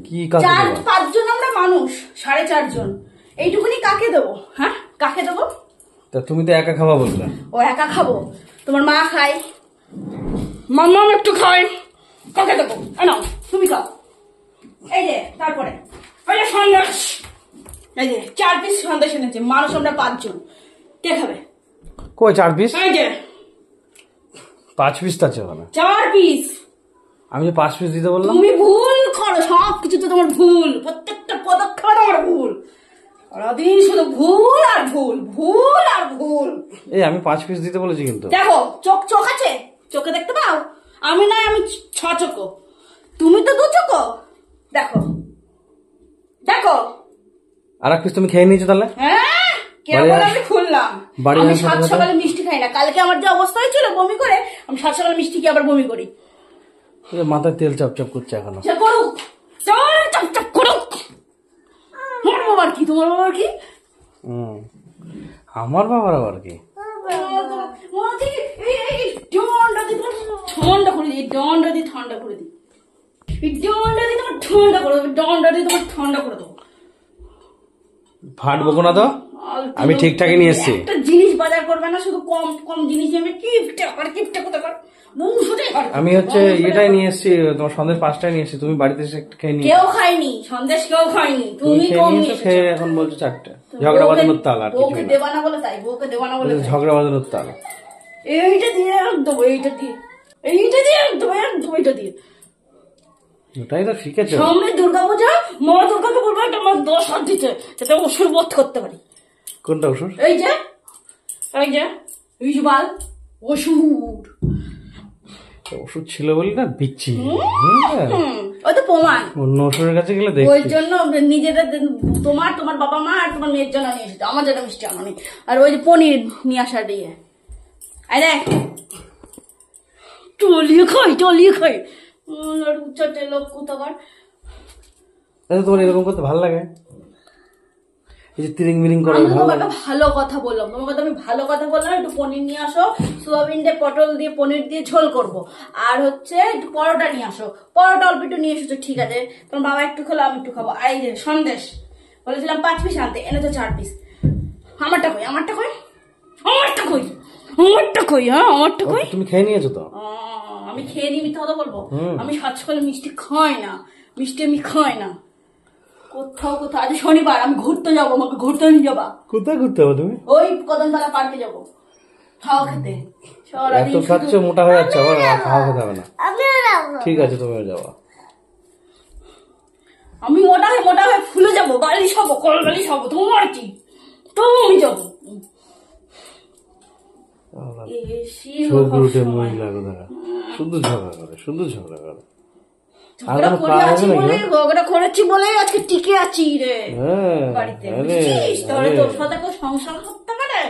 কি কাকে দেবো? 4-5 জন আমরা মানুষ, 4.5 জন, এইটুকুনি কাকে দেবো? হ্যাঁ, কাকে দেবো? তা তুমি তো একা খাওয়া বললে। ও একা খাবো? তোমার মা খায়, মাম্মা একটু খায়, কাকে দেবো? নাও তুমি খাও। এই যে তারপরে ওই যে সন্দেশ, এই যে 4 পিস সন্দেশ এনেছে, মানুষ আমরা 5 জন, কে খাবে? কই 4 পিস? এই যে 5 পিস তো আছে ওখানে। 4 পিস। আমি যে 5 পিস দিতে বললাম। তুমি ভুল করো, সব কিছু তো তোমার ভুল, প্রত্যেকটা পদক্ষেপ তোমার ভুল, সারাদিন শুধু ভুল আর ভুল, ভুল আর ভুল। এই আমি 5 পিস দিতে বলেছি কিন্তু। দেখো চোখ আছে, চোখে দেখতে পাও? আমি নাই, আমি 6 চোখো, তুমি তো 2 চোখো। দেখো দেখো। আর 1 পিস তুমি খেয়ে নিয়েছো তাহলে? হ্যাঁ, কেবল আমি খুললাম। আমি 7 সকালে মিষ্টি খাই না, কালকে আমার যে অবস্থা হয়েছিল বমি করে, আমি 7 সকালে মিষ্টি খেয়ে আবার বমি করি। মাথায় তেল চপচপ করছে এখনো। সে করুক, চল চপচপ করুক। তোমার বাবার কি? তোমার বাবার কি? আমার বাবার আবার কি? ঠান্ডা করে দিই, ডন্ডা দিয়ে ঠান্ডা করে দিই, ডন্ডা দিয়ে তোমার ঠান্ডা করে দেবো, ডন্ডা দিয়ে তোমার ঠান্ডা করে দেবো। ফাটবো না তো, আমি ঠিকঠাকই নিয়ে এসছি। একটা জিনিস বাজার করবে না, শুধু কম কম জিনিস নেবে। কিপটা কোথায় কর, আমি হচ্ছে এটাই নিয়ে এসছি, তোমার সন্দেশ 5টাই নিয়ে এসছি, তুমি বাড়িতে এসে খেয়ে নিয়ে। কেউ খায়নি সন্দেশ, কেউ খায়নি, তুমি কম নিয়েছো। খেয়ে এখন বলছো 4টে। ঝগড়া বাঁধানোর তাল আর কিছু বউকে দেবা না বলে তাই, বউকে দেবা না বলে ঝগড়া বাঁধানোর তাল। এইটা দিয়ে দেবো, এইটা দিয়ে, এইটা দিয়ে দেবো, এইটা দিয়ে। ওটাই তো শিখেছো। সামনে দুর্গাপূজা, মা দুর্গাকে বলবো একটা আমার 10 হাত দিতে, যাতে অসুর বধ করতে পারি। কোনটা অসুর? এই যে এই যে ইসবাল অসুর। ওষুধ ছিল বলি না বিচ্ছি, ওই তো প্রমাণ। অন্য ওষুধের কাছে গেলে দেখ। ওই জন্য নিজেদের, তোমার বাবা মা আর তোমার মেয়ের জন্য নিয়ে এসেছে, আমার জন্য মিষ্টি আনি। আর ওই যে পনির নিয়ে আসা দিয়ে, আই দেখ টলিয়ে খাই উচ্চতে লোক কোথাকার। তোমার এরকম করতে ভালো লাগে? এই যে তিরিং মিরিং করে ভালো কথা বললাম, তোমাকে আমি ভালো কথা বললাম। একটু পনির নিয়ে আসো, সোয়াবিন দিয়ে পটল দিয়ে পনির দিয়ে ঝোল করবো। আর হচ্ছে একটু পরোটা নিয়ে আসো, পরোটা অল্প একটু নিয়ে এসেছো, ঠিক আছে। তোমার বাবা একটু খেলো, আমি একটু খাবো। এই যে সন্দেশ বলেছিলাম 5 পিস আনতে, এনেছো 4 পিস। আমারটা কই? আমারটা কই? আমারটা কই? আমারটা কই? হ্যাঁ আমারটা কই? তুমি খেয়ে নিয়েছো তো? আমি খেয়ে নি, মিথ্যা কথা বলবো? আমি 7 সকালে মিষ্টি খাই না, মিষ্টি আমি খাই না। কোথাও আজ শনিবার, আমি ঘুরতে যাবো, আমাকে ঘুরতে নিয়ে যাবা। কোথায় ঘুরতে যাবো তুমি? ওই কদমতলা পার্কে যাবো খাওয়া খেতে। এত খাচ্ছ মোটা হয়ে যাচ্ছে, আবার খাওয়া খেতে হবে না। ঠিক আছে তুমিও যাবো। আমি মোটা হয়ে ফুলে যাবো, বালিশ হবো, কল বালিশ হবো, তোমার কি? তুমি যাবো। মহিলা শুধু ঝগড়া করে, শুধু ঝগড়া করে। ঝগড়া করেছি বলে আজকে টিকে আছি রে বাড়িতে, বুঝছিস? তাহলে তোর সাথে কেউ সংসার করতে পারে?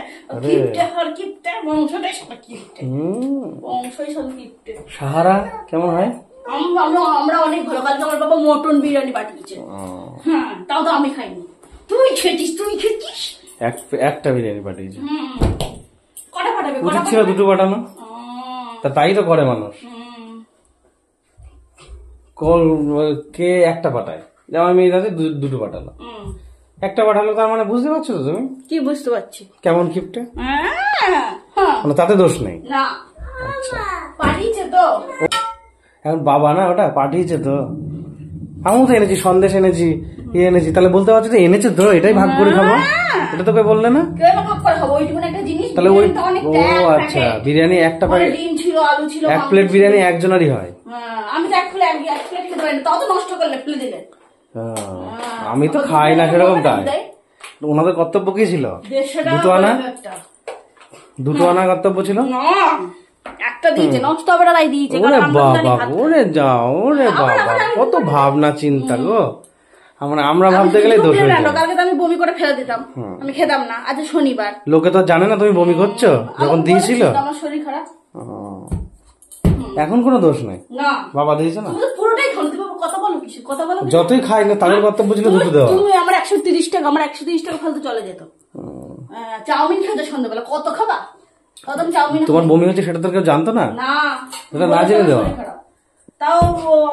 কিপটে হর কিপটে, বংশটাই সব কিপটে, বংশই সব কিপটে। সাহারা কেমন হয়? আমরা অনেক ভালো। কালকে আমার বাবা মটন বিরিয়ানি পাঠিয়েছে, হ্যাঁ, তাও তো আমি খাইনি। তুই খেতিস? একটা বিরিয়ানি পাঠিয়েছে। কটা পাঠাবে? উচিত ছিল 2টো পাঠানো, তাই তো করে মানুষ। কে একটা পাঠায়? যেমন আমি 2টো পাঠালো, একটা পাঠালো, তার মানে বুঝতে পারছো তো তুমি? কি বুঝতে পারছি? কেমন কিপটে, তাতে দোষ নেই। না আচ্ছা পাঠিয়েছে তো, এখন বাবা না, ওটা পাঠিয়েছে তো। আমিও তো এনেছি, সন্দেশ এনেছি, এনেছি, তাহলে বলতে পারছো তো এনেছে তো, এটাই ভাগ করে খাবো। এটা তো কেউ বললে না, তাহলে ওই ও আচ্ছা বিরিয়ানি একটা প্যাকেট, ডিম ছিল, আলু ছিল, 1 প্লেট বিরিয়ানি একজনেরই হয়। আমি তো 1 প্লেট খেতে পারি না, তাও তো নষ্ট করলে, ফেলে দিলে। আমি তো খাই না সেরকম, তাই ওনাদের কর্তব্য কি ছিল? 2টো আনা কর্তব্য ছিল। একটা দিয়েছে, নষ্ট হবে না, তাই দিয়েছে। ওরে বাবা, ওরে যাও, ওরে বাবা, কত ভাবনা চিন্তা গো। আমরা ভাবতে গেলে দোষ হয়ে যায়। কালকে তো আমি বমি করে ফেলে দিতাম, আমি খেতাম না। আজ শনিবার, লোকে তো জানে না তুমি বমি করছো, যখন দিয়েছিল। আমার শরীর খারাপ, এখন কোনো দোষ নাই। না বাবা দিয়েছে না, পুরোটাই খাও। তুমি কথা বলো কিছু, কথা বলো। যতই খাই না, তাদের কর্তব্য ছিল 2টো দেওয়া। তুমি আমার 130 টাকা, আমার 130 টাকা ফেলতে চলে যেত। চাউমিন খেতে সন্ধ্যাবেলা, কত খাবা? চাউমিন। তোমার বমি হচ্ছে সেটা তো কেউ জানতো না, না এটা না জেনে দেওয়া। তাও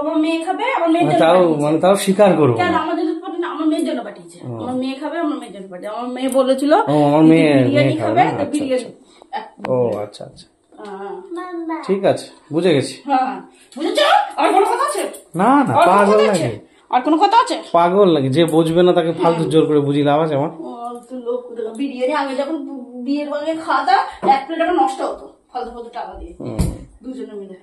আমার মেয়ে খাবে, আমার মেয়ের জন্য তাও পাঠিয়েছে। মানে তাও স্বীকার করবো কেন আমার জন্য পাঠিয়ে না, আমার মেয়ের জন্য পাঠিয়েছে। আমার মেয়ে খাবে, আমার মেয়ের জন্য পাঠিয়েছে। আমার মেয়ে বলেছিল আমার দিদি মেয়ে বিরিয়ানি খাবে, না? তো আচ্ছা, বিরিয়ানি। ও আচ্ছা আচ্ছা, হ্যাঁ, ঠিক আছে, বুঝে গেছি। হ্যাঁ, বুঝেছো? আর কোনো কথা আছে? না না, আর কোনো পাগল কথা আছে? নাকি? আর কোনো কথা আছে? পাগল নাকি? যে বুঝবে না তাকে ফালতু জোর করে বুঝিয়ে লাভ আছে আমার? তো লোক দেখো, বিরিয়ানি আগে যখন বিয়ের আগে খাওয়াটা 1 প্লেট আমার নষ্ট হতো ফালতু ফালতু টাকা দিয়ে, দুজনে মিলে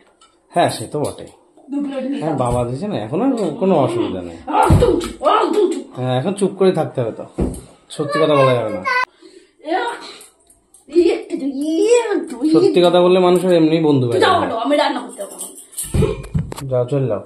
হ্যাঁ সে তো বটে। 2 প্লেট নিয়ে। হ্যাঁ বাবা দিয়েছে না, এখন আর কোনো অসুবিধা নেই। একদম চুপ, একদম চুপ। হ্যাঁ এখন চুপ করে থাকতে হবে, তো সত্যি কথা বলা যাবে না। সত্যি কথা বললে মানুষের এমনি বন্ধু হয়ে যাও যাবে। হলো, আমি রান্না করতে হবে। যাও চল যাও।